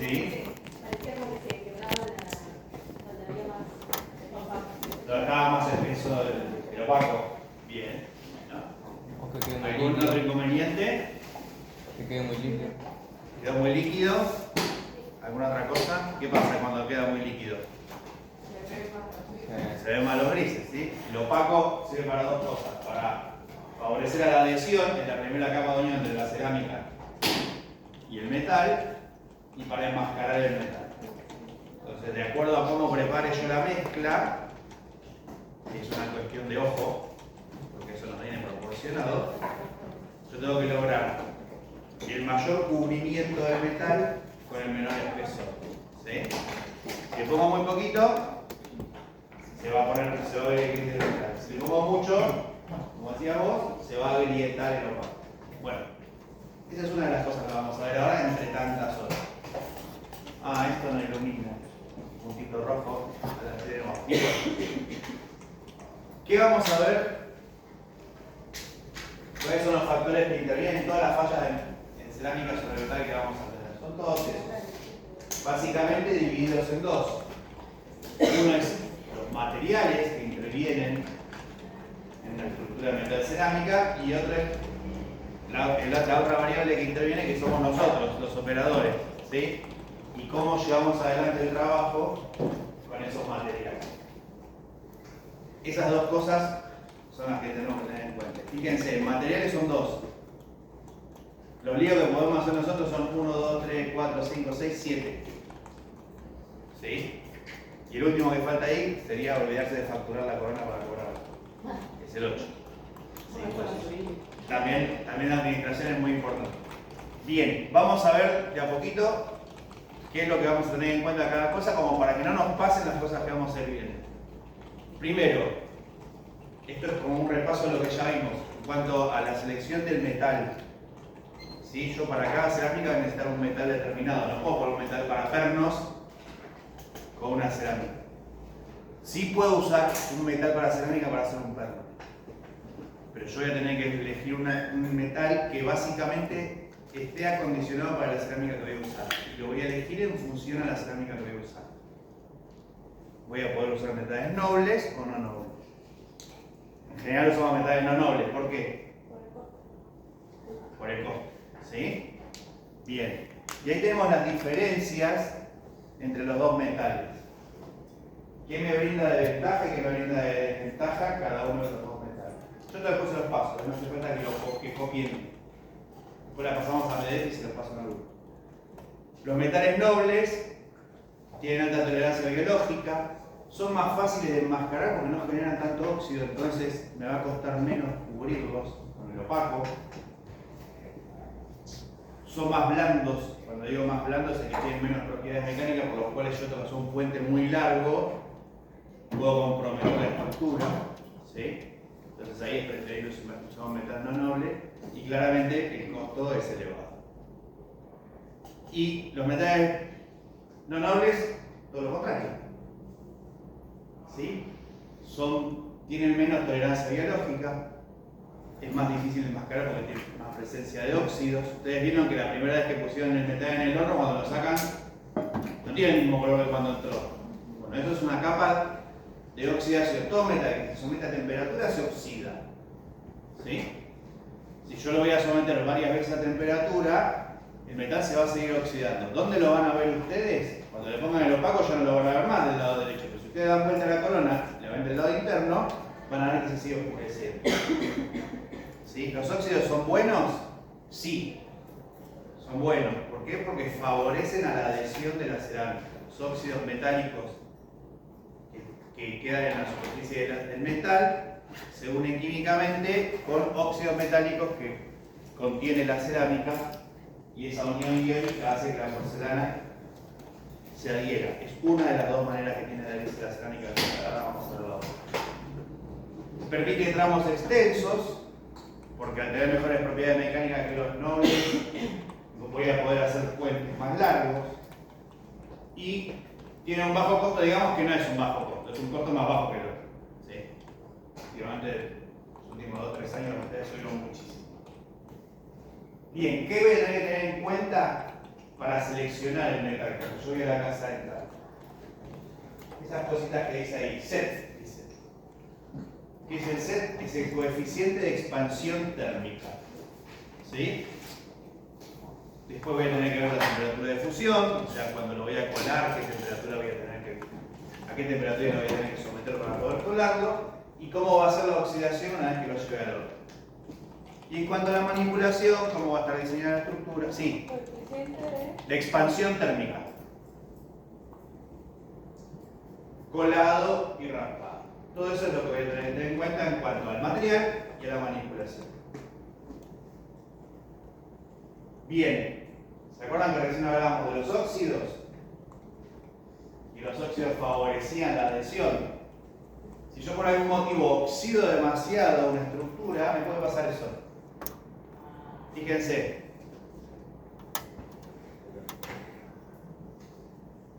Sí. Parecía como que se quebraba cuando había más. Lo dejaba más espeso el opaco. Bien. ¿No? O que quede muy ¿Algún otro líquido. inconveniente? Que quede muy líquido. ¿Quedó muy líquido? ¿Alguna otra cosa? ¿Qué pasa cuando queda muy líquido? Se ven malos grises, ¿sí? El opaco sirve para dos cosas. Para favorecer a la adhesión en la primera capa de unión entre la cerámica y el metal, y para enmascarar el metal. Entonces, de acuerdo a cómo prepare yo la mezcla, que es una cuestión de ojo, porque eso nos viene proporcionado, yo tengo que lograr el mayor cubrimiento del metal con el menor espesor. ¿Sí? Si pongo muy poquito, se va a agrietar el metal. Si pongo mucho, como decías vos, se va a agrietar el opaco. Bueno, esa es una de las cosas que vamos a ver ahora entre tantas otras. Esto no ilumina. Un puntito rojo. Ahora tenemos. ¿Qué vamos a ver? ¿Cuáles son los factores que intervienen en todas las fallas en cerámica sobre metal que vamos a tener? Son todos esos. Básicamente divididos en dos. Uno es los materiales que intervienen en la estructura de metal cerámica, y otro es la otra variable que interviene, que somos nosotros, los operadores, ¿sí? Y cómo llevamos adelante el trabajo con esos materiales. Esas dos cosas son las que tenemos que tener en cuenta. Fíjense, materiales son dos. Los líos que podemos hacer nosotros son 1, 2, 3, 4, 5, 6, 7. ¿Sí? Y el último que falta ahí sería olvidarse de facturar la corona para cobrarla. Es el 8. ¿Sí? Pues, también la administración es muy importante. Bien, vamos a ver de a poquito qué es lo que vamos a tener en cuenta cada cosa, como para que no nos pasen las cosas que vamos a ir viendo. Primero, esto es como un repaso de lo que ya vimos en cuanto a la selección del metal. ¿Sí? Yo para cada cerámica voy a necesitar un metal determinado. No puedo poner un metal para pernos con una cerámica. Sí puedo usar un metal para cerámica para hacer un perno. Pero yo voy a tener que elegir un metal que básicamente esté acondicionado para la cerámica que voy a usar. Y lo voy a elegir en función a la cerámica que voy a usar. Voy a poder usar metales nobles o no nobles. En general usamos metales no nobles. ¿Por qué? Por el costo. ¿Sí? Bien. Y ahí tenemos las diferencias entre los dos metales. ¿Qué me brinda de ventaja y qué me brinda de desventaja cada uno de los dos metales? Yo después se los paso, no hace falta que copien. Después la pasamos a PDF y se los paso a grupo. Los metales nobles tienen alta tolerancia biológica, son más fáciles de enmascarar porque no generan tanto óxido, entonces me va a costar menos cubrirlos con el opaco. Son más blandos, cuando digo más blandos es que tienen menos propiedades mecánicas, por lo cual yo tengo que hacer un puente muy largo, puedo comprometer la estructura, ¿sí? Entonces ahí es preferible usar un metal no noble, y claramente el costo es elevado. Y los metales no nobles, todo lo contrario, ¿sí? Tienen menos tolerancia biológica, es más difícil de enmascarar porque tiene más presencia de óxidos. Ustedes vieron que la primera vez que pusieron el metal en el horno, cuando lo sacan, no tiene el mismo color que cuando entró. Bueno, esto es una capa de oxidación. Todo metal que se somete a temperatura se oxida. ¿Sí? Si yo lo voy a someter varias veces a temperatura, el metal se va a seguir oxidando. ¿Dónde lo van a ver ustedes? Cuando le pongan el opaco ya no lo van a ver más del lado derecho. Pero si ustedes dan vuelta a la corona, le ven del lado interno, van a ver que se sigue oscureciendo. ¿Sí? ¿Los óxidos son buenos? Sí, son buenos. ¿Por qué? Porque favorecen a la adhesión de la cerámica. Los óxidos metálicos que quedan en la superficie del metal se unen químicamente con óxidos metálicos que contiene la cerámica, y esa unión iónica hace que la porcelana se adhiera. Es una de las dos maneras que tiene de adherirse la cerámica. Ahora vamos a verlo. Permite tramos extensos, porque al tener mejores propiedades mecánicas que los nobles, voy a poder hacer puentes más largos. Y tiene un bajo costo, digamos que no es un bajo costo, es un costo más bajo que el otro. ¿Sí? Últimamente, los últimos 2 o 3 años, ustedes subieron muchísimo. Bien, ¿qué voy a tener que tener en cuenta para seleccionar el metal cuando yo voy a la casa de entrada. Esas cositas que dice ahí, set, dice. ¿Qué es el set? Es el coeficiente de expansión térmica. ¿Sí? Después voy a tener que ver la temperatura de fusión, o sea, cuando lo voy a colar, qué temperatura voy a tener que, a qué temperatura lo voy a tener que someter para poder colarlo, y cómo va a ser la oxidación una vez que lo lleve al horno. Y en cuanto a la manipulación, cómo va a estar diseñada la estructura, sí, Coeficiente de expansión térmica. Colado y raspado. Todo eso es lo que voy a tener que tener en cuenta en cuanto al material y a la manipulación. Bien, ¿se acuerdan que recién hablábamos de los óxidos? Y los óxidos favorecían la adhesión. Si yo por algún motivo oxido demasiado una estructura, me puede pasar eso. Fíjense.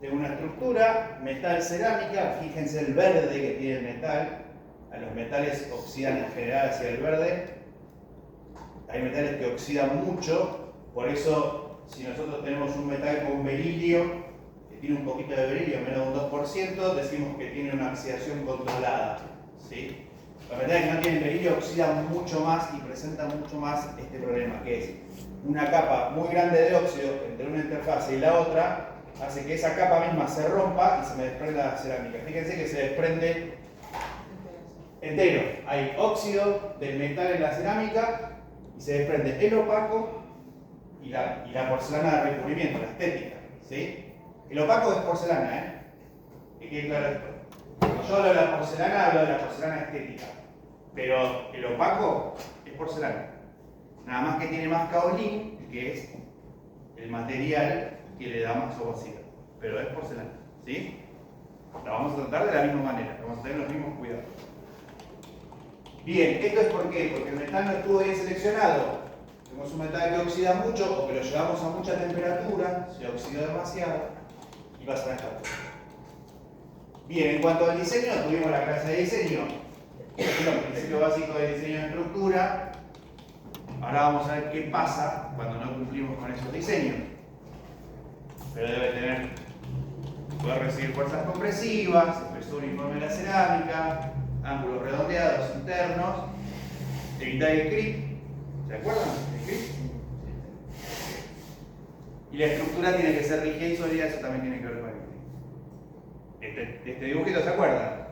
Tengo una estructura, metal cerámica, fíjense el verde que tiene el metal. A los metales oxidan en general hacia el verde. Hay metales que oxidan mucho, por eso si nosotros tenemos un metal con berilio, que tiene un poquito de berilio, menos de un 2%, decimos que tiene una oxidación controlada. ¿Sí? Los metales que no tienen berilio oxidan mucho más y presentan mucho más este problema, que es una capa muy grande de óxido entre una interfase y la otra, hace que esa capa misma se rompa y se me desprenda la cerámica. Fíjense que se desprende entero. Hay óxido del metal en la cerámica y se desprende el opaco y la porcelana de recubrimiento, la estética. ¿Sí? El opaco es porcelana, ¿eh? Que quede claro esto. Cuando yo hablo de la porcelana, hablo de la porcelana estética. Pero el opaco es porcelana. Nada más que tiene más kaolín, que es el material que le da más opacidad. Pero es porcelana. ¿Sí? La vamos a tratar de la misma manera. Vamos a tener los mismos cuidados. Bien, ¿esto es por qué? Porque el metal no estuvo bien seleccionado. Tenemos un metal que oxida mucho o que lo llevamos a mucha temperatura, se oxida demasiado y pasa a esta cosa. Bien, en cuanto al diseño, tuvimos la clase de diseño. El principio básico de diseño de estructura. Ahora vamos a ver qué pasa cuando no cumplimos con esos diseños. Pero debe poder recibir fuerzas compresivas, espesor uniforme de la cerámica, ángulos redondeados internos, evitar el creep. ¿Se acuerdan del creep? Y la estructura tiene que ser rígida y sólida, eso también tiene que ver con el creep. Este dibujito, ¿se acuerdan?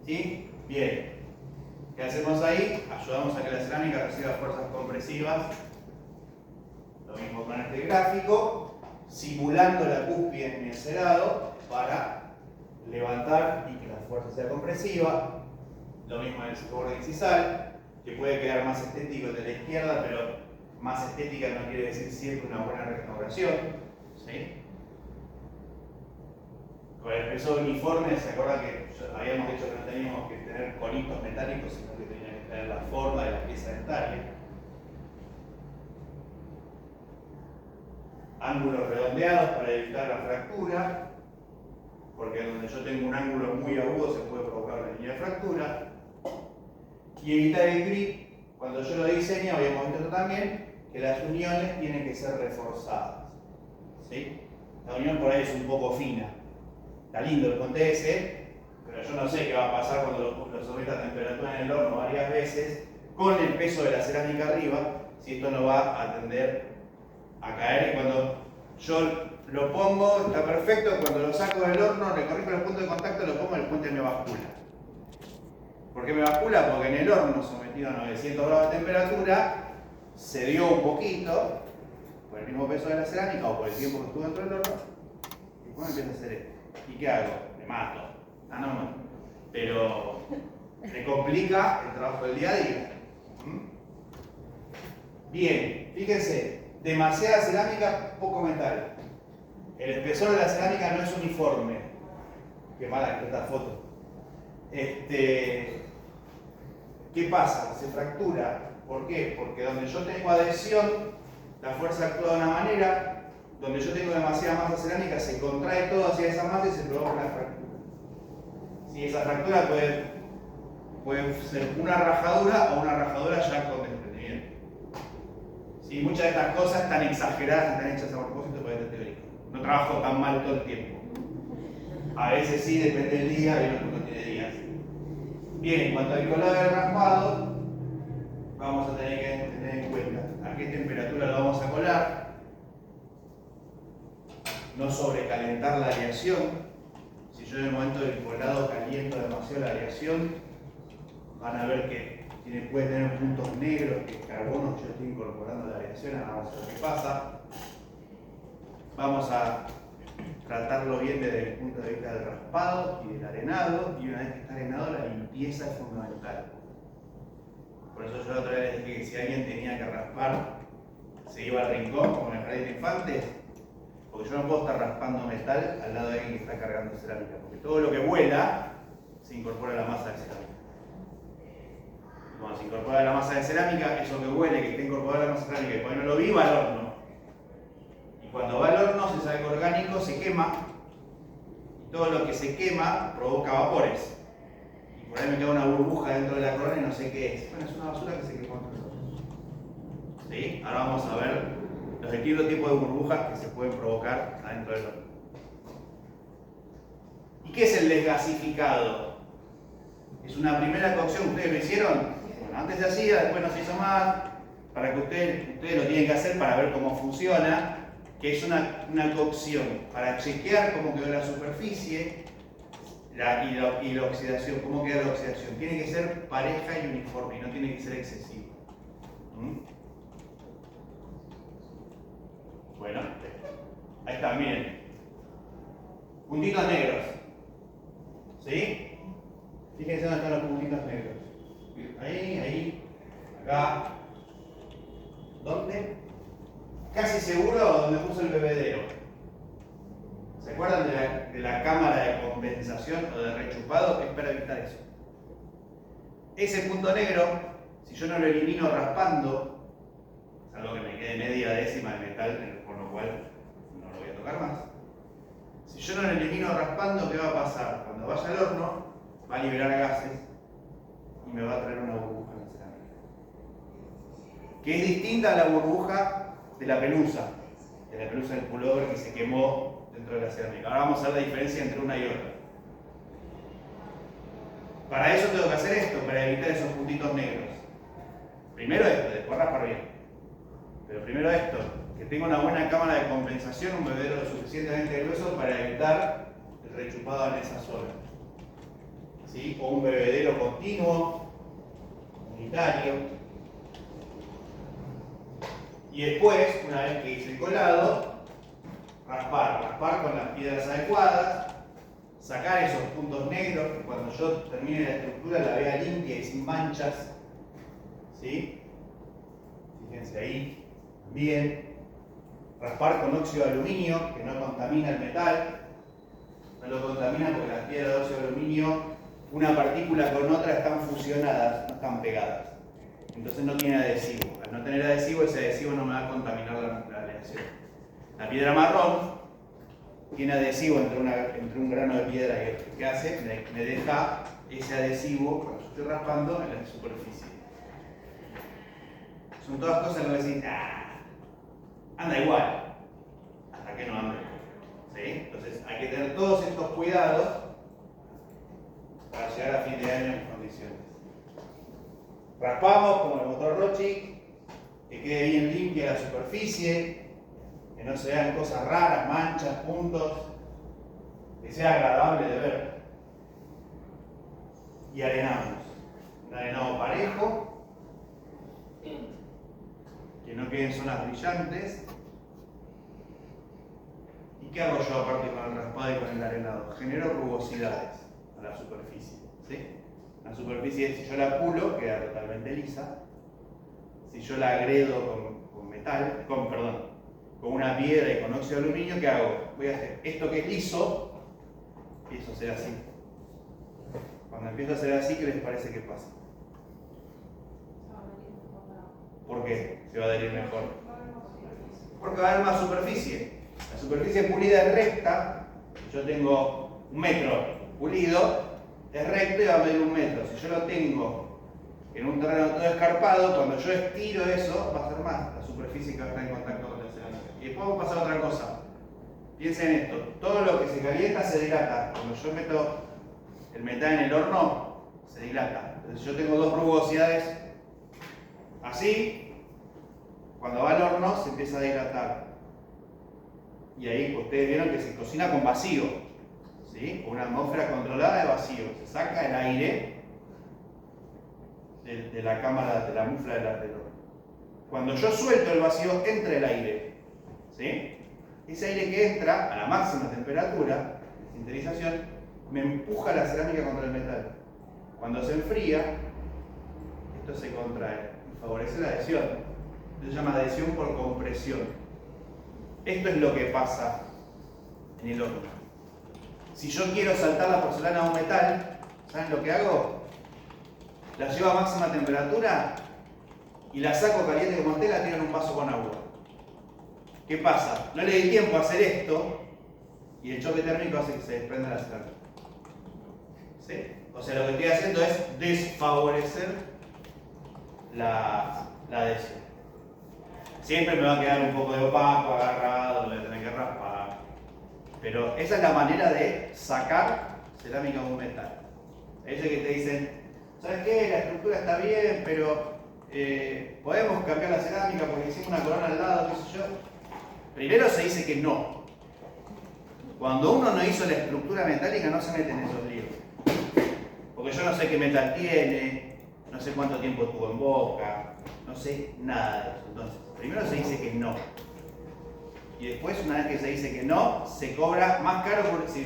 ¿Sí? Bien. ¿Qué hacemos ahí? Ayudamos a que la cerámica reciba fuerzas compresivas. Lo mismo con este gráfico, simulando la cúspide en mi encerado para levantar y que la fuerza sea compresiva. Lo mismo en el borde incisal, que puede quedar más estético el de la izquierda, pero más estética no quiere decir siempre una buena restauración. ¿Sí? Con el espesor uniforme, ¿se acuerdan que habíamos dicho que no teníamos que tener conitos metálicos, sino que tenía que tener la forma de la pieza dentaria? Ángulos redondeados para evitar la fractura, porque donde yo tengo un ángulo muy agudo se puede provocar una línea de fractura. Y evitar el grip, cuando yo lo diseño, habíamos visto también que las uniones tienen que ser reforzadas. ¿Sí? La unión por ahí es un poco fina. Está lindo el Conte ese, pero yo no sé qué va a pasar cuando lo someta a temperatura en el horno varias veces, con el peso de la cerámica arriba, si esto no va a tender a caer. Y cuando yo lo pongo, está perfecto, cuando lo saco del horno, le corrijo los puntos de contacto, lo pongo, el puente me bascula. ¿Por qué me bascula? Porque en el horno sometido a 900 grados de temperatura, se dio un poquito, por el mismo peso de la cerámica o por el tiempo que estuvo dentro del horno, y después empieza a hacer esto. ¿Y qué hago? Me mato. Ah, no, pero me complica el trabajo del día a día. Bien, fíjense, demasiada cerámica, poco metal. El espesor de la cerámica no es uniforme. Qué mala que esta foto. ¿Qué pasa? Se fractura. ¿Por qué? Porque donde yo tengo adhesión, la fuerza actúa de una manera. Donde yo tengo demasiada masa cerámica, se contrae todo hacia esa masa y se provoca una fractura. Si esa fractura puede ser una rajadura o una rajadura ya con desprendimiento. Sí, muchas de estas cosas están exageradas, están hechas a propósito para este teórico. No trabajo tan mal todo el tiempo. A veces sí, depende del día, y otro no tiene días. Bien, en cuanto al colado del raspado, vamos a tener que tener en cuenta a qué temperatura lo vamos a colar. No sobrecalentar la aleación. Si yo en el momento del colado caliento demasiado la aleación, van a ver que puede tener puntos negros, que el carbono yo estoy incorporando a la aleación, ahora vamos a ver qué pasa. Vamos a tratarlo bien desde el punto de vista del raspado y del arenado, y una vez que está arenado, la limpieza es fundamental. Por eso yo la otra vez les dije que si alguien tenía que raspar, se iba al rincón, como en el jardín de infantes, porque yo no puedo estar raspando metal al lado de alguien que está cargando cerámica, porque todo lo que vuela se incorpora a la masa de cerámica. Y cuando se incorpora a la masa de cerámica, eso que huele, que está incorporado a la masa de cerámica, y ponerlo vivo al horno. Y cuando va al horno, ese algo orgánico se quema, y todo lo que se quema provoca vapores. Y por ahí me queda una burbuja dentro de la corona y no sé qué es. Bueno, es una basura que se quemó entre nosotros. ¿Sí? Ahora vamos a ver los distintos tipos de burbujas que se pueden provocar adentro del horno. ¿Y qué es el desgasificado? Es una primera cocción. ¿Ustedes lo hicieron? Bueno, antes se hacía, después no se hizo más. Para que ustedes lo tienen que hacer para ver cómo funciona, que es una cocción para chequear cómo quedó la superficie y la oxidación. ¿Cómo queda la oxidación? Tiene que ser pareja y uniforme, y no tiene que ser excesivo. Bueno, ahí está, miren. Puntitos negros. ¿Sí? Fíjense dónde están los puntitos negros. Ahí, acá. ¿Dónde? Casi seguro donde puso el bebedero. ¿Se acuerdan de la cámara de compensación o de rechupado? Es para evitar eso. Ese punto negro, si yo no lo elimino raspando, salvo que me quede media décima de metal, por lo cual no lo voy a tocar más. Si yo no lo elimino raspando, ¿qué va a pasar? Cuando vaya al horno, va a liberar gases y me va a traer una burbuja en la cerámica. Que es distinta a la burbuja de la pelusa del pullover que se quemó dentro de la cerámica. Ahora vamos a ver la diferencia entre una y otra. Para eso tengo que hacer esto, para evitar esos puntitos negros. Primero esto, después raspar bien. Pero primero esto, que tenga una buena cámara de compensación, un bebedero lo suficientemente grueso para evitar el rechupado en esa zona. ¿Sí? O un bebedero continuo, unitario. Y después, una vez que hice el colado, raspar con las piedras adecuadas, sacar esos puntos negros, que cuando yo termine la estructura la vea limpia y sin manchas. ¿Sí? Fíjense ahí. Bien. Raspar con óxido de aluminio, que no contamina el metal. No lo contamina porque las piedras de óxido de aluminio, una partícula con otra están fusionadas, no están pegadas. Entonces no tiene adhesivo. Al no tener adhesivo, ese adhesivo no me va a contaminar la aleación. La piedra marrón tiene adhesivo entre un grano de piedra y otro. ¿Qué hace? Me deja ese adhesivo cuando yo estoy raspando en la superficie. Son todas cosas que voy a decir, anda igual, hasta que no ande. ¿Sí? Entonces hay que tener todos estos cuidados para llegar a fin de año en condiciones. Raspamos como el motor Rochi, que quede bien limpia la superficie, que no se vean cosas raras, manchas, puntos, que sea agradable de ver. Y arenamos. Un arenado parejo, que no queden zonas brillantes. ¿Y qué hago yo aparte con el raspado y con el arenado? Genero rugosidades a la superficie. ¿Sí? La superficie, si yo la pulo, queda totalmente lisa. Si yo la agredo con una piedra y con óxido de aluminio, ¿qué hago? Voy a hacer esto que es liso, empiezo a hacer así. Cuando empiezo a hacer así, ¿qué les parece que pasa? ¿Por qué se va a adherir mejor? Porque va a haber más superficie. La superficie pulida es recta. Yo tengo 1 metro pulido, es recto y va a medir 1 metro. Si yo lo tengo en un terreno todo escarpado, cuando yo estiro eso, va a ser más. La superficie que está en contacto con la cerámica. Y después vamos a pasar a otra cosa. Piensen en esto, todo lo que se calienta se dilata. Cuando yo meto el metal en el horno, se dilata. Entonces yo tengo dos rugosidades así, cuando va al horno se empieza a dilatar. Y ahí ustedes vieron que se cocina con vacío, ¿sí? Una atmósfera controlada de vacío. Se saca el aire de la cámara, de la mufla del horno. Cuando yo suelto el vacío, entra el aire, ¿sí? Ese aire que entra a la máxima temperatura de sintetización me empuja la cerámica contra el metal. Cuando se enfría, esto se contrae y favorece la adhesión. Esto se llama adhesión por compresión. Esto es lo que pasa en el horno. Si yo quiero saltar la porcelana a un metal, ¿saben lo que hago? La llevo a máxima temperatura y la saco caliente como esté, la tiro en un vaso con agua. ¿Qué pasa? No le di tiempo a hacer esto y el choque térmico hace que se desprenda la cerámica. ¿Sí? O sea, lo que estoy haciendo es desfavorecer la adhesión. Siempre me va a quedar un poco de opaco, agarrado, le voy a tener que raspar. Pero esa es la manera de sacar cerámica de un metal. Ese que te dicen, ¿sabes qué? La estructura está bien, pero podemos cambiar la cerámica porque hicimos una corona al lado, qué sé yo. Primero se dice que no. Cuando uno no hizo la estructura metálica no se mete en esos líos. Porque yo no sé qué metal tiene, no sé cuánto tiempo tuvo en boca, no sé nada de eso. Entonces, primero se dice que no. Y después, una vez que se dice que no, se cobra más caro, si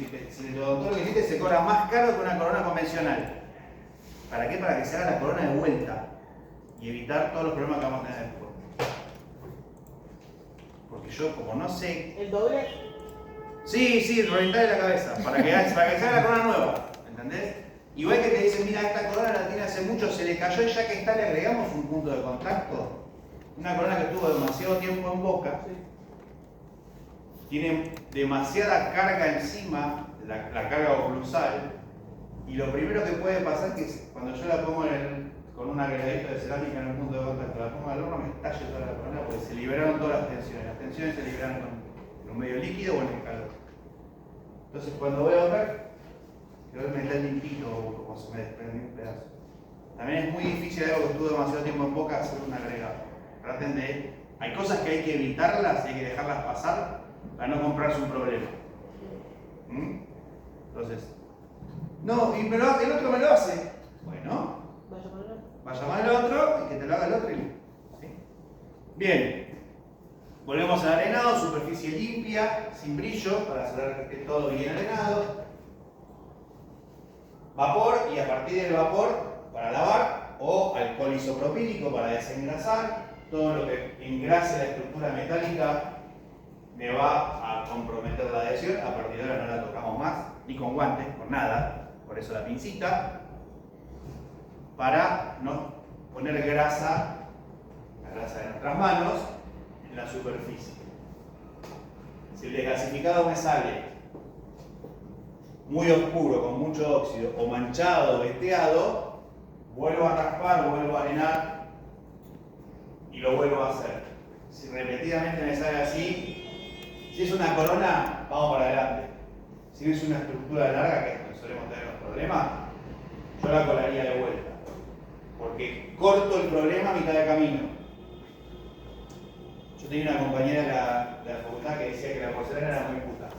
todo lo que hiciste se cobra más caro que una corona convencional. ¿Para qué? Para que se haga la corona de vuelta y evitar todos los problemas que vamos a tener después. Porque yo, como no sé... ¿El doble? Sí, reventarle la cabeza, para que se haga la corona nueva, ¿entendés? Igual que te dicen, mira, esta corona la tiene hace mucho, se le cayó y ya que está le agregamos un punto de contacto. Una corona que estuvo demasiado tiempo en boca, tiene demasiada carga encima, la carga oclusal, y lo primero que puede pasar es que cuando yo la pongo con un agregadito de cerámica en un punto de contacto, la pongo al horno, me estalle toda la corona porque se liberaron todas las tensiones. Las tensiones se liberaron en un medio líquido o en el calor. Entonces cuando voy a ver, quedó el metal limpito como se me desprendió un pedazo. También es muy difícil algo que estuvo demasiado tiempo en boca hacer un agregado. Traten de... Hay cosas que hay que evitarlas y hay que dejarlas pasar para no comprarse un problema. Entonces, no, y el otro me lo hace. Bueno, va a llamar al otro y que te lo haga el otro. ¿Sí? Bien, volvemos al arenado, superficie limpia, sin brillo, para asegurar que esté todo bien arenado. Vapor, y a partir del vapor, para lavar, o alcohol isopropílico para desengrasar. Todo lo que engrase la estructura metálica me va a comprometer la adhesión. A partir de ahora no la tocamos más, ni con guantes, con nada. Por eso la pincita, para no poner grasa, la grasa de nuestras manos, en la superficie. Si el desgasificado me sale muy oscuro, con mucho óxido, o manchado, veteado, vuelvo a raspar, vuelvo a arenar y lo vuelvo a hacer. Si repetidamente me sale así, si es una corona, vamos para adelante. Si es una estructura larga, que solemos tener los problemas, yo la colaría de vuelta. Porque corto el problema a mitad de camino. Yo tenía una compañera de la facultad que decía que la porcelana era muy puta.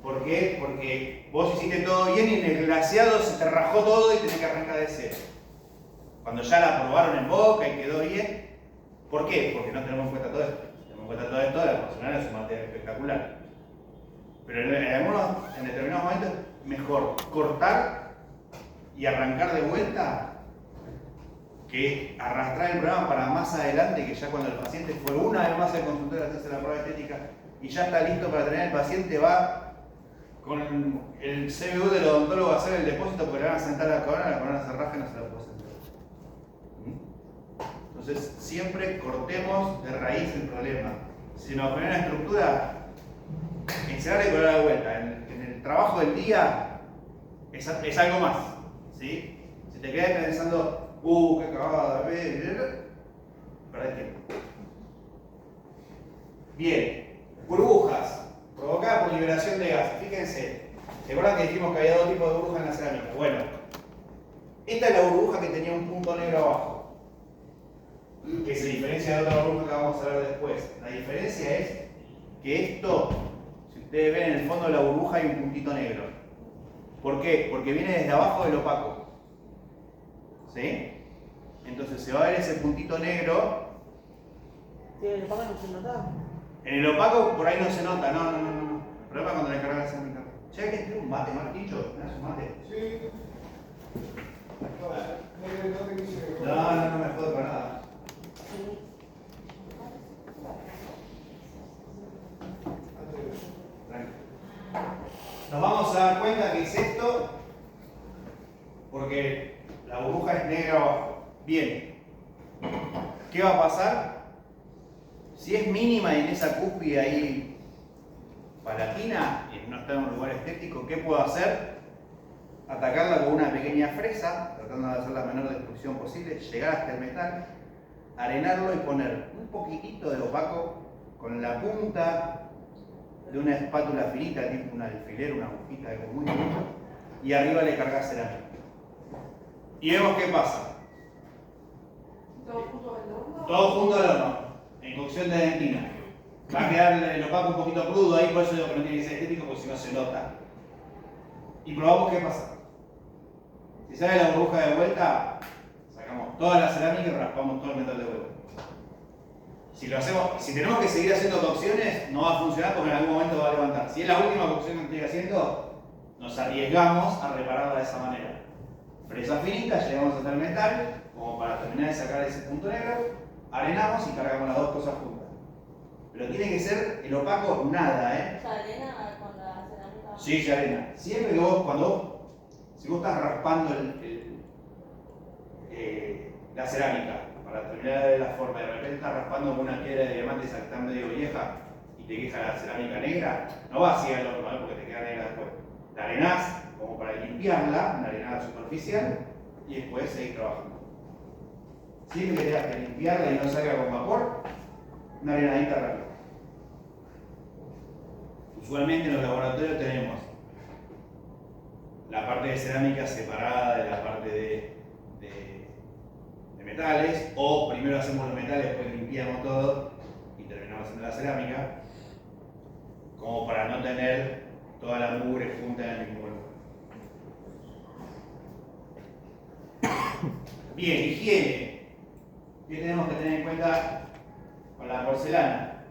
¿Por qué? Porque vos hiciste todo bien y en el glaseado se te rajó todo y tenés que arrancar de cero. Cuando ya la probaron en boca y quedó bien, ¿por qué? Porque no tenemos en cuenta todo esto. Si tenemos en cuenta todo esto, la porcelana es un material espectacular. Pero en determinados momentos es mejor cortar y arrancar de vuelta que arrastrar el programa para más adelante, que ya cuando el paciente fue una vez más al consultorio a hacerse la prueba estética y ya está listo para tener el paciente, va con el CBU del odontólogo a hacer el depósito porque le van a sentar la corona se raja y no se la puede sentar. Entonces siempre cortemos de raíz el problema. Si nos ponen una estructura, encerrar y colar de vuelta. En el trabajo del día es algo más. ¿Sí? Si te quedas pensando, qué cagada, perdés tiempo. Bien, burbujas provocadas por liberación de gas. Fíjense, ¿se acuerdan que dijimos que había dos tipos de burbujas en la cerámica? Bueno, esta es la burbuja que tenía un punto negro abajo, que se diferencia de otra burbuja que vamos a ver después. La diferencia es que esto, si ustedes ven en el fondo de la burbuja hay un puntito negro. ¿Por qué? Porque viene desde abajo del opaco. ¿Sí? Entonces se va a ver ese puntito negro. Sí, el opaco no se nota. En el opaco por ahí no se nota, no. El problema es cuando le cargas la cerámica. Che, hay que tener un mate, Marticho. ¿Me das un mate? Sí. No te quise. No me jodo para nada. Nos vamos a dar cuenta que es esto porque la burbuja es negra abajo. Bien. ¿Qué va a pasar? Si es mínima y en esa cúspide ahí palatina y no está en un lugar estético, ¿qué puedo hacer? Atacarla con una pequeña fresa, tratando de hacer la menor destrucción posible, llegar hasta el metal, arenarlo y poner un poquitito de opaco con la punta de una espátula finita, tipo un alfiler, una agujita de muy finito, y arriba le cargas cerámica. Y vemos qué pasa. ¿Todo junto al horno? Todo junto al horno, en cocción de dentina. Va a quedar el opaco un poquito crudo ahí, por eso digo que no tiene que ser estético, porque si no se nota. Y probamos qué pasa. Si sale la burbuja de vuelta, sacamos toda la cerámica y raspamos todo el metal de vuelta. Si tenemos que seguir haciendo cocciones, no va a funcionar porque en algún momento va a levantar. Si es la última cocción que estoy haciendo, nos arriesgamos a repararla de esa manera. Fresa finita, llegamos hasta el metal, como para terminar de sacar ese punto negro, arenamos y cargamos las dos cosas juntas. Pero tiene que ser el opaco nada, ¿eh? ¿Se arena con la cerámica? Sí, se arena. Siempre que si vos estás raspando la cerámica para terminar de la forma, de repente estás raspando con una piedra de diamante que está medio vieja y te queja la cerámica negra, no vas a ir al horno, ¿eh? Porque te queda negra después. La arenás como para limpiarla, una arenada superficial, y después seguir trabajando. Siempre que tengas que limpiarla y no salga con vapor, una arenadita rápida. Usualmente en los laboratorios tenemos la parte de cerámica separada de la parte de metales, o primero hacemos los metales, después limpiamos todo y terminamos haciendo la cerámica, como para no tener toda la mugre junta en el mismo lugar. Bien, higiene. ¿Qué tenemos que tener en cuenta con la porcelana?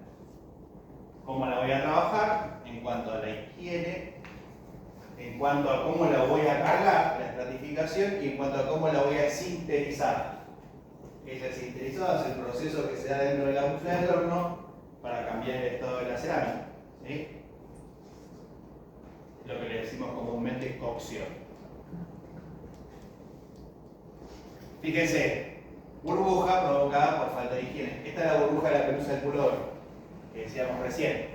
¿Cómo la voy a trabajar? En cuanto a la higiene, en cuanto a cómo la voy a cargar, la estratificación, y en cuanto a cómo la voy a sinterizar. El sinterizado es el proceso que se da dentro de la búsqueda del horno para cambiar el estado de la cerámica. ¿Sí? Lo que le decimos comúnmente cocción. Fíjense, burbuja provocada por falta de higiene. Esta es la burbuja de la pelusa del pullover, que decíamos recién,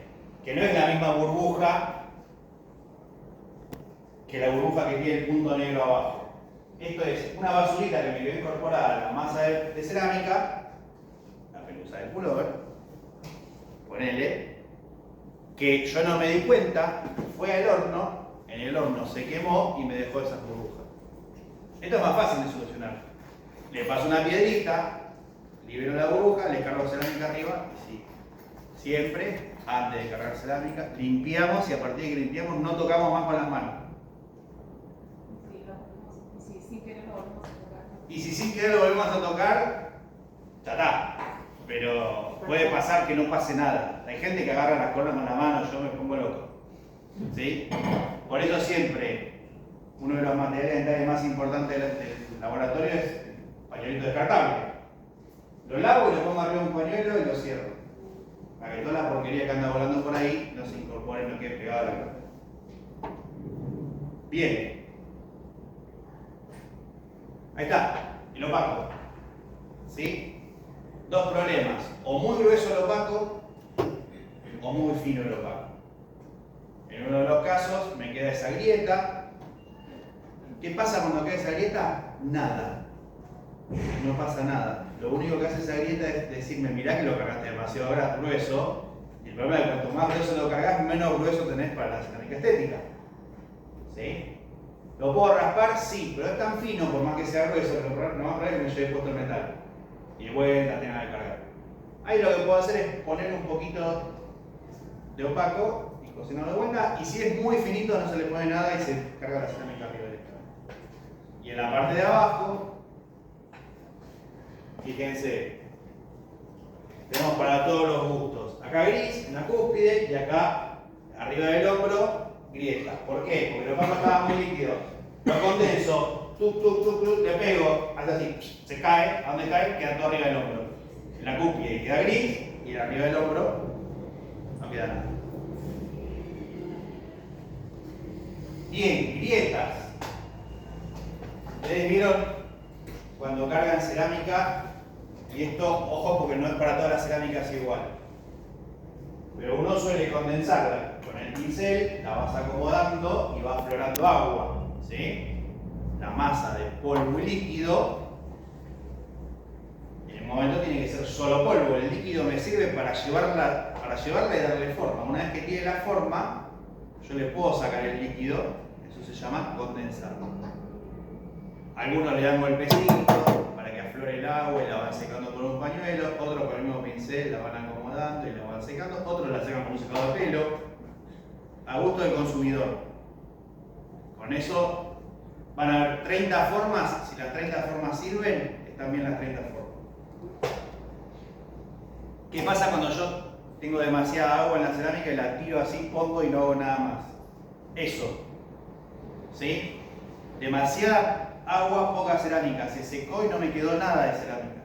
que no es la misma burbuja que la burbuja que tiene el punto negro abajo. Esto es una basurita que me quedó incorporada a la masa de cerámica, la pelusa del pullover, ponele, que yo no me di cuenta, fue al horno, en el horno se quemó y me dejó esas burbujas. Esto es más fácil de solucionar. Le paso una piedrita, libero la burbuja, le cargo cerámica arriba y sí. Siempre, antes de cargar cerámica, limpiamos y a partir de que limpiamos no tocamos más con las manos. Sí, sin querer lo volvemos a tocar. Y si sin querer lo volvemos a tocar, ya está. Pero puede pasar que no pase nada. Hay gente que agarra las cornas con la mano, yo me pongo loco. ¿Sí? Por eso siempre, uno de los materiales dentales más importantes del laboratorio es el pañuelito descartable. Lo lavo y lo pongo arriba de un pañuelo y lo cierro. Para que toda la porquería que anda volando por ahí no se incorpore y no quede pegada a la cara. Bien. Ahí está, el opaco. ¿Sí? Dos problemas. O muy grueso el opaco o muy fino el opaco. En uno de los casos me queda esa grieta. ¿Qué pasa cuando queda esa grieta? Nada. No pasa nada. Lo único que hace esa grieta es decirme, mirá que lo cargaste demasiado grueso y el problema es que cuanto más grueso lo cargas, menos grueso tenés para la cerámica estética. ¿Sí? ¿Lo puedo raspar? Sí, pero es tan fino, por más que sea grueso, que no va a traer que me lleve puesto el metal. Y de vuelta tenga que cargar. Ahí lo que puedo hacer es poner un poquito de opaco y cocinarlo de vuelta. Y si es muy finito, no se le pone nada y se carga la cerámica arriba directamente. Y en la parte de abajo, fíjense, tenemos para todos los gustos. Acá gris, en la cúspide, y acá, arriba del hombro, grieta. ¿Por qué? Porque el opaco estaba muy líquido. Lo condenso, le pego, hace así, se cae. ¿A dónde cae? Queda todo arriba del hombro. En la cúspide queda gris, y arriba del hombro no queda nada. Bien, grietas. ¿Ustedes vieron cuando cargan cerámica? Y esto, ojo, porque no es para todas las cerámicas igual. Pero uno suele condensarla con el pincel, la vas acomodando y va aflorando agua. ¿Sí? La masa de polvo y líquido, en el momento tiene que ser solo polvo. El líquido me sirve para llevarla y darle forma. Una vez que tiene la forma, yo le puedo sacar el líquido. Eso se llama condensar. Algunos le dan golpecitos para que aflore el agua y la van secando con un pañuelo. Otros con el mismo pincel la van acomodando y la van secando. Otros la secan con un secador de pelo. A gusto del consumidor. Con eso van a haber 30 formas. Si las 30 formas sirven, están bien las 30 formas. ¿Qué pasa cuando yo tengo demasiada agua en la cerámica y la tiro así, pongo y no hago nada más? Eso. ¿Sí? Demasiada agua, poca cerámica. Se secó y no me quedó nada de cerámica.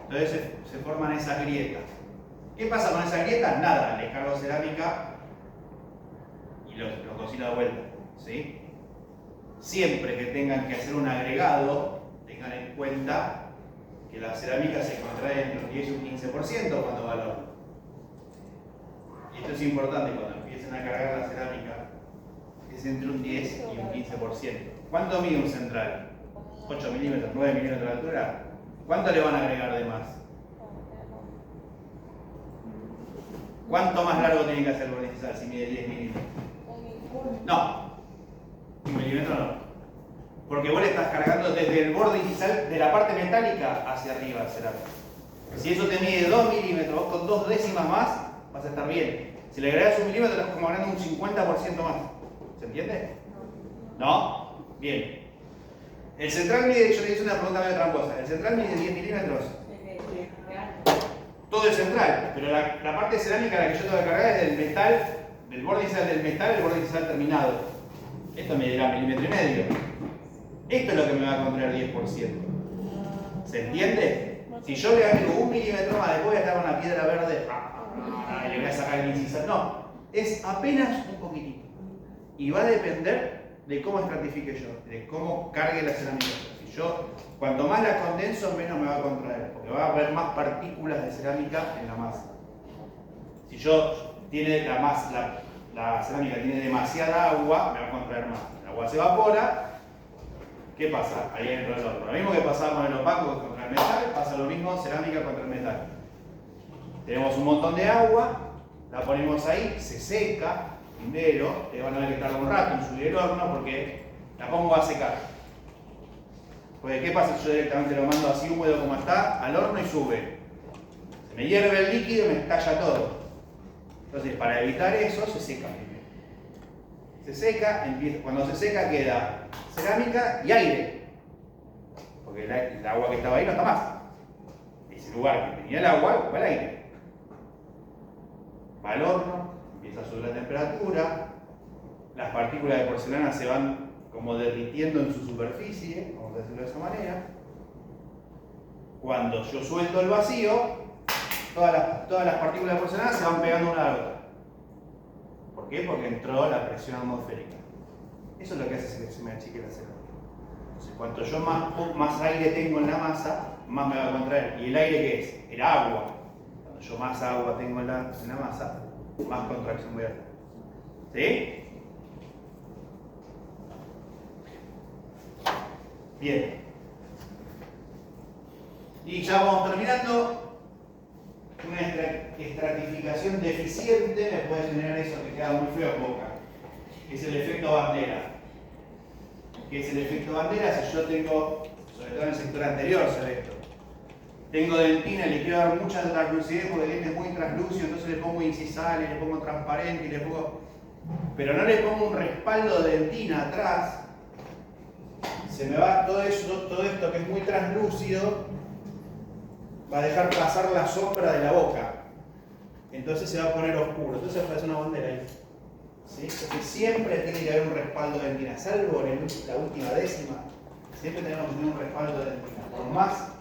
Entonces se forman esas grietas. ¿Qué pasa con esas grietas? Nada, le cargo cerámica y lo cocino de vuelta. ¿Sí? Siempre que tengan que hacer un agregado, tengan en cuenta que la cerámica se contrae entre un 10 y un 15% cuando va al horno. Y esto es importante cuando empiecen a cargar la cerámica, es entre un 10 y un 15%. ¿Cuánto mide un central? 8 milímetros, 9 milímetros de altura. ¿Cuánto le van a agregar de más? ¿Cuánto más largo tiene que hacer el bordicizal si mide 10 milímetros? No, 1 milímetro no. Porque vos le estás cargando desde el borde inicial de la parte metálica hacia arriba, cerámica. Si eso te mide 2 milímetros, vos con 2 décimas más vas a estar bien. Si le agregas 1 milímetro, estás como agregando un 50% más. ¿Se entiende? ¿No? Bien. El central mide, yo le hice una pregunta medio tramposa. ¿El central mide 10 milímetros? Todo el central, pero la parte cerámica la que yo tengo que cargar es del metal, del borde inicial del metal, el borde inicial terminado. Esto medirá 1,5 milímetros. Esto es lo que me va a contraer 10%. ¿Se entiende? Si yo le agrego 1 milímetro más, después voy a estar con una piedra verde y le voy a sacar el incisal. No, es apenas un poquitito. Y va a depender de cómo estratifique yo, de cómo cargue la cerámica. Si yo, cuanto más la condenso, menos me va a contraer, porque va a haber más partículas de cerámica en la masa. Si yo tiene la cerámica tiene demasiada agua, me va a contraer más. El agua se evapora. ¿Qué pasa? Ahí dentro del horno. Lo mismo que pasaba con el opaco contra el metal, pasa lo mismo cerámica contra el metal. Tenemos un montón de agua, la ponemos ahí, se seca. Primero, van a ver que tarda un rato en subir el horno porque la pongo a secar. Pues, ¿qué pasa si yo directamente lo mando así húmedo como está al horno y sube? Se me hierve el líquido y me estalla todo. Entonces, para evitar eso, se seca primero. Se seca, cuando se seca queda cerámica y aire. Porque el agua que estaba ahí no está más. Ese lugar que tenía el agua, va el aire. Va al horno. Empieza a subir la temperatura, las partículas de porcelana se van como derritiendo en su superficie, vamos a decirlo de esa manera. Cuando yo suelto el vacío, todas las partículas de porcelana se van pegando una a la otra. ¿Por qué? Porque entró la presión atmosférica. Eso es lo que hace que se me achique la cerámica. Entonces, cuanto yo más aire tengo en la masa, más me va a contraer. ¿Y el aire qué es? El agua. Cuando yo más agua tengo en la masa, más contracción voy a hacer. ¿Sí? Bien. Y ya vamos terminando. una estratificación deficiente me puede generar eso que queda muy feo en boca. Es el efecto bandera. ¿Qué es el efecto bandera? Si yo tengo, sobre todo en el sector anterior se ve esto, tengo dentina y le quiero dar mucha translucidez porque el diente es muy translúcido, entonces le pongo incisal y le pongo transparente y le pongo... Pero no le pongo un respaldo de dentina atrás, se me va todo esto que es muy translúcido, va a dejar pasar la sombra de la boca. Entonces se va a poner oscuro, entonces aparece una bandera ahí. ¿Sí? Porque siempre tiene que haber un respaldo de dentina, salvo en la última décima, siempre tenemos que tener un respaldo de dentina, por más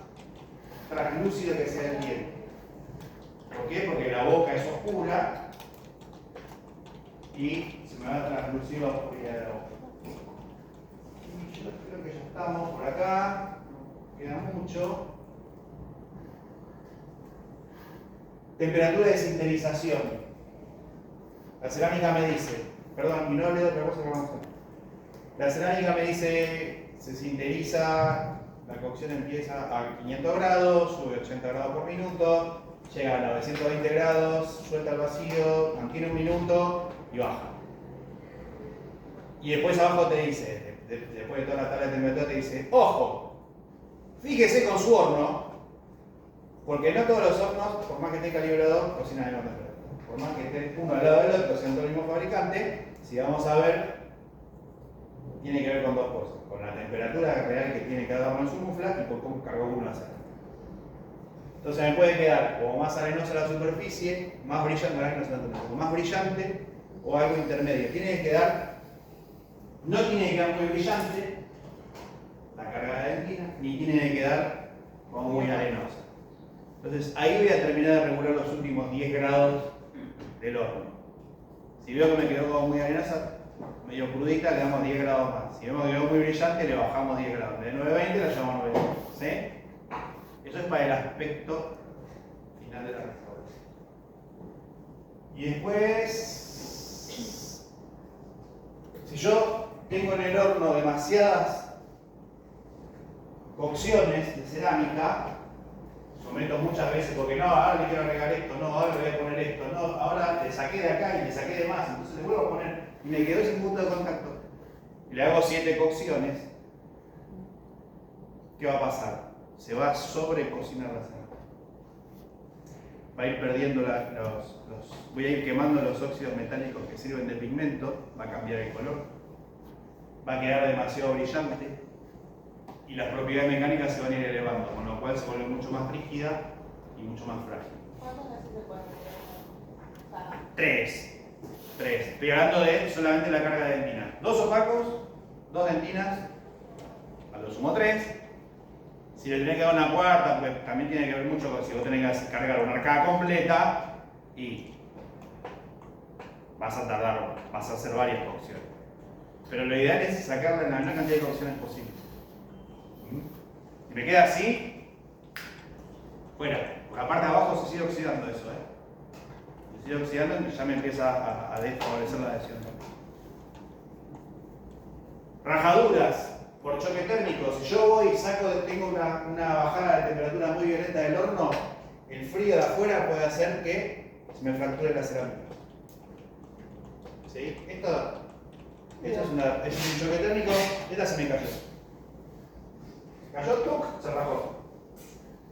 translúcido que sea el diente. ¿Por qué? Porque la boca es oscura y se me va a traslucir la oscuridad de la boca. Y yo creo que ya estamos por acá, no queda mucho. Temperatura de sinterización. La cerámica me dice, perdón, y no hablé de otra cosa que vamos a hacer. La cerámica me dice, se sinteriza, la cocción empieza a 500 grados, sube 80 grados por minuto, llega a 920 grados, suelta el vacío, mantiene un minuto y baja. Y después abajo te dice, después de toda la tabla de temperatura te dice, ¡ojo! Fíjese con su horno, porque no todos los hornos, por más que estén calibrados, cocinan en otra temperatura. Por más que estén uno al lado del otro, sean todo el mismo fabricante, si vamos a ver, tiene que ver con dos cosas. Con la temperatura real que tiene cada uno en su mufla y por cómo cargó uno a hacer. Entonces me puede quedar como más arenosa la superficie, más brillante o algo intermedio. Tiene que quedar, no tiene que quedar muy brillante la carga de dentina, ni tiene que quedar como muy arenosa. Entonces ahí voy a terminar de regular los últimos 10 grados del horno. Si veo que me quedó como muy arenosa, medio crudita, le damos 10 grados más. Si vemos que quedó muy brillante, le bajamos 10 grados. De 920 la llevamos a 920. ¿Sí? Eso es para el aspecto final de la restauración. Y después, si yo tengo en el horno demasiadas cocciones de cerámica, someto muchas veces porque no, ahora le quiero agregar esto, no, ahora le voy a poner esto, no, ahora le saqué de acá y le saqué de más, entonces le vuelvo a poner y me quedó sin punto de contacto. Y le hago 7 cocciones, ¿qué va a pasar? Se va a sobrecocinar la cerámica. Va a ir perdiendo voy a ir quemando los óxidos metálicos que sirven de pigmento, va a cambiar el color, va a quedar demasiado brillante y las propiedades mecánicas se van a ir elevando, con lo cual se vuelve mucho más rígida y mucho más frágil. ¿Cuántos meses se pueden hacer? 3. Estoy hablando de solamente la carga de dentina. 2 opacos, 2 dentinas, a lo sumo 3. Si le tenés que dar una cuarta, pues también tiene que ver mucho con si vos tenés que cargar una arcada completa y vas a tardar, vas a hacer varias cocciones. Pero lo ideal es sacarle la menor cantidad de cocciones posible. Si me queda así, fuera. Porque aparte abajo se sigue oxidando eso, Se sigue oxidando y ya me empieza a desfavorecer la adhesión. Rajaduras por choque térmico. Si yo voy y tengo una bajada de temperatura muy violenta del horno, el frío de afuera puede hacer que se me fracture la cerámica. ¿Sí? Esto es un choque térmico. Esta se me cayó. Cayó, ¡tuc! Se rajó.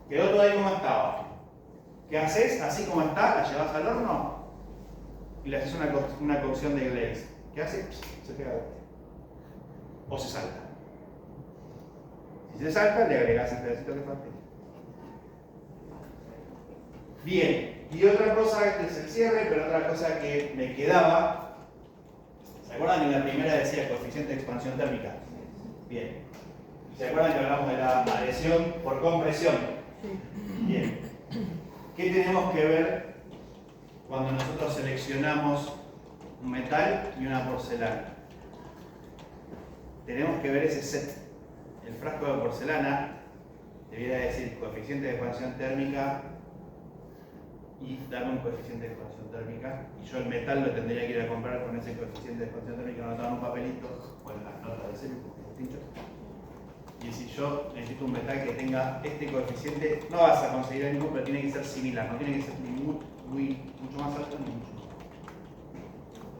Quedó todo ahí como estaba. ¿Qué haces? Así como está, la llevas al horno y le haces una cocción de glaze. ¿Qué hace? Se pega. O se salta. Si se salta, le agregas el pedacito que falta. Bien. Y otra cosa, este es el cierre, pero otra cosa que me quedaba. ¿Se acuerdan que en la primera decía coeficiente de expansión térmica? Bien. ¿Se acuerdan que hablamos de la adhesión por compresión? Bien. ¿Qué tenemos que ver cuando nosotros seleccionamos un metal y una porcelana? Tenemos que ver ese set. El frasco de porcelana debiera decir coeficiente de expansión térmica y darme un coeficiente de expansión térmica. Y yo el metal lo tendría que ir a comprar con ese coeficiente de expansión térmica anotado en un papelito o en las notas de serie, pincho. y decir yo necesito un metal que tenga este coeficiente, no vas a conseguir el mismo, pero tiene que ser similar, no tiene que ser ni mucho más alto ni mucho más bajo.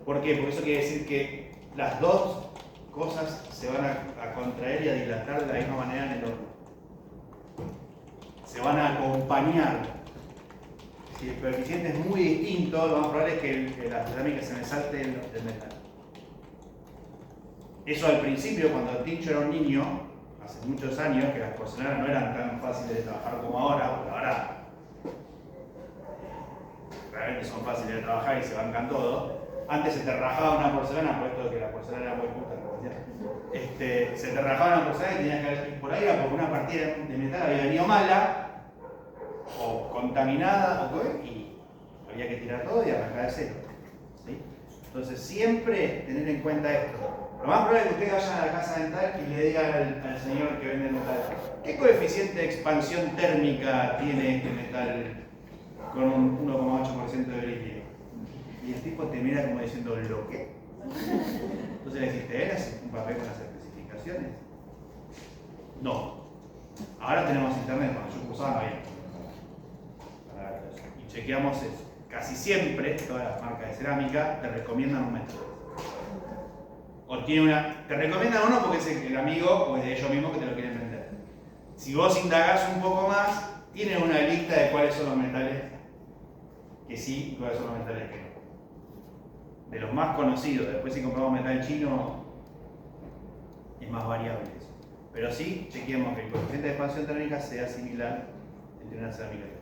¿Por qué? Porque eso quiere decir que las dos cosas se van a contraer y a dilatar de la misma manera en el horno. Se van a acompañar. Si el coeficiente es muy distinto, lo más probable es que la cerámica se me salte del metal. Eso al principio, cuando Tincho era un niño, hace muchos años, que las porcelanas no eran tan fáciles de trabajar como ahora, porque ahora realmente son fáciles de trabajar y se bancan todo. Antes se te rajaba una porcelana, por esto de que la porcelana era muy puta, se te rajaba una porcelana y tenías que ir por ahí, porque una partida de metal había venido mala, o contaminada, y había que tirar todo y arrancar de cero. ¿Sí? Entonces siempre tener en cuenta esto. Lo más probable es que ustedes vayan a la casa dental y le digan al señor que vende el metal, ¿qué coeficiente de expansión térmica tiene este metal con un 1,8% de brillo? Y el tipo te mira como diciendo, ¿lo qué? Entonces le dijiste, ¿eras un papel con las especificaciones? No. Ahora tenemos internet, cuando yo cursaba no había. Y chequeamos eso. Casi siempre, todas las marcas de cerámica te recomiendan un método. O te recomiendan uno porque es el amigo o es de ellos mismos que te lo quieren vender. Si vos indagás un poco más, tienen una lista de cuáles son los metales que sí y cuáles son los metales que no. De los más conocidos, después si compramos metal chino es más variable eso. Pero sí, chequeemos que el coeficiente de expansión térmica sea similar entre una cerámica y otra.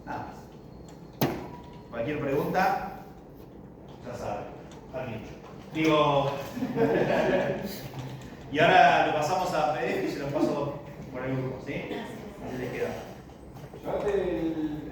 Nada más. Cualquier pregunta, ya saben. Está dicho. Digo. Y ahora lo pasamos a PDF y se lo paso por el grupo, ¿sí? Así les queda. Llevate el